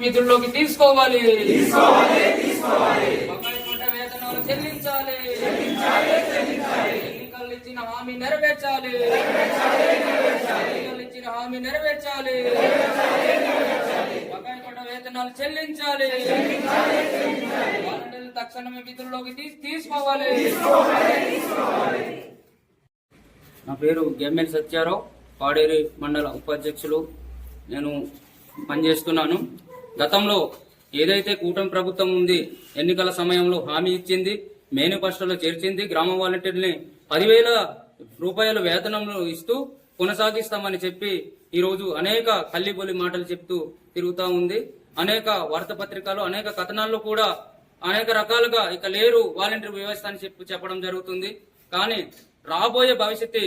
విధుల్లోకి తీసుకోవాలి. బకాయి పడ్డ వేతనాలు చెల్లించాలి. ఎన్నికలు ఇచ్చిన హామీ నెరవేర్చాలి. ఎన్నికలు ఇచ్చిన హామీ నెరవేర్చాలి. బకాయి పడ్డ వేతనాలు చెల్లించాలి. వాలంటీర్లు తక్షణమే విధుల్లోకి తీసుకోవాలి. నా పేరు గెమ్మెల్ సత్యారావు, పాడేరు మండల ఉపాధ్యక్షులు. నేను పనిచేస్తున్నాను. గతంలో ఏదైతే కూటమి ప్రభుత్వం ఉంది, ఎన్నికల సమయంలో హామీ ఇచ్చింది, మేనిఫెస్టోలో చేర్చింది, గ్రామ వాలంటీర్ని 10,000 రూపాయల వేతనంలో ఇస్తూ కొనసాగిస్తామని చెప్పి ఈరోజు అనేక కల్లిబొలి మాటలు చెప్తూ తిరుగుతూ ఉంది. అనేక వార్తాపత్రికలు, అనేక కథనాల్లో కూడా అనేక రకాలుగా ఇక లేరు వాలంటీర్ వ్యవస్థ అని చెప్పడం జరుగుతుంది. కానీ రాబోయే భవిష్యత్తు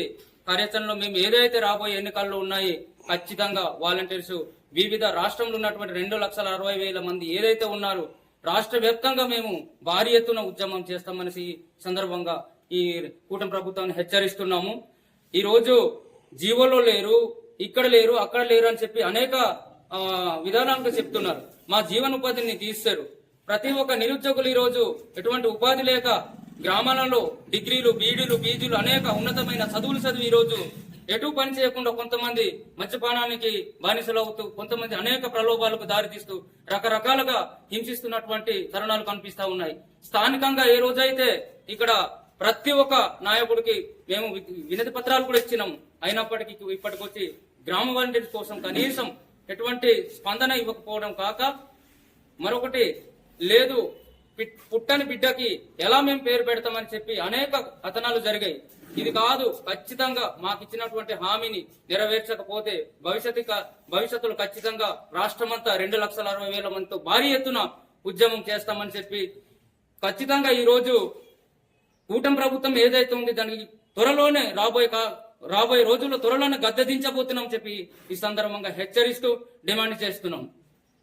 కార్యాచరణలో మేము ఏదైతే రాబోయే ఎన్నికల్లో ఉన్నాయి, ఖచ్చితంగా వాలంటీర్స్ వివిధ రాష్ట్రంలో ఉన్నటువంటి 2,60,000 మంది ఏదైతే ఉన్నారో రాష్ట్ర వ్యాప్తంగా మేము భారీ ఎత్తున ఉద్యమం చేస్తామని ఈ సందర్భంగా ఈ కూటమి ప్రభుత్వాన్ని హెచ్చరిస్తున్నాము. ఈ రోజు జీవోలో లేరు, ఇక్కడ లేరు, అక్కడ లేరు అని చెప్పి అనేక విధానాలుగా చెప్తున్నారు. మా జీవనోపాధిని తీస్తారు. ప్రతి ఒక్క నిరుద్యోగులు ఈ రోజు ఎటువంటి ఉపాధి లేక గ్రామాలలో డిగ్రీలు, బీడీలు, పీజీలు అనేక ఉన్నతమైన చదువులు చదివి ఈ రోజు ఎటు పని చేయకుండా కొంతమంది మద్యపానానికి బానిసలు అవుతూ, కొంతమంది అనేక ప్రలోభాలకు దారితీస్తూ రకరకాలుగా హింసిస్తున్నటువంటి తరుణాలు కనిపిస్తా ఉన్నాయి. స్థానికంగా ఏ రోజైతే ఇక్కడ ప్రతి ఒక్క నాయకుడికి మేము వినతి పత్రాలు కూడా ఇచ్చినాం, అయినప్పటికీ ఇప్పటికొచ్చి గ్రామ వాలంటీర్స్ కోసం కనీసం ఎటువంటి స్పందన ఇవ్వకపోవడం కాక మరొకటి లేదు, పుట్టని బిడ్డకి ఎలా మేము పేరు పెడతామని చెప్పి అనేక కథనాలు జరిగాయి. ఇది కాదు, ఖచ్చితంగా మాకు ఇచ్చినటువంటి హామీని నెరవేర్చకపోతే భవిష్యత్తులో ఖచ్చితంగా రాష్ట్రమంతా 2,60,000 మందితో భారీ ఎత్తున ఉద్యమం చేస్తామని చెప్పి ఖచ్చితంగా ఈ రోజు కూటమి ప్రభుత్వం ఏదైతే ఉంది దానికి త్వరలోనే రాబోయే రోజుల్లో త్వరలోనే గద్దె దించబోతున్నాం చెప్పి ఈ సందర్భంగా హెచ్చరిస్తూ డిమాండ్ చేస్తున్నాం.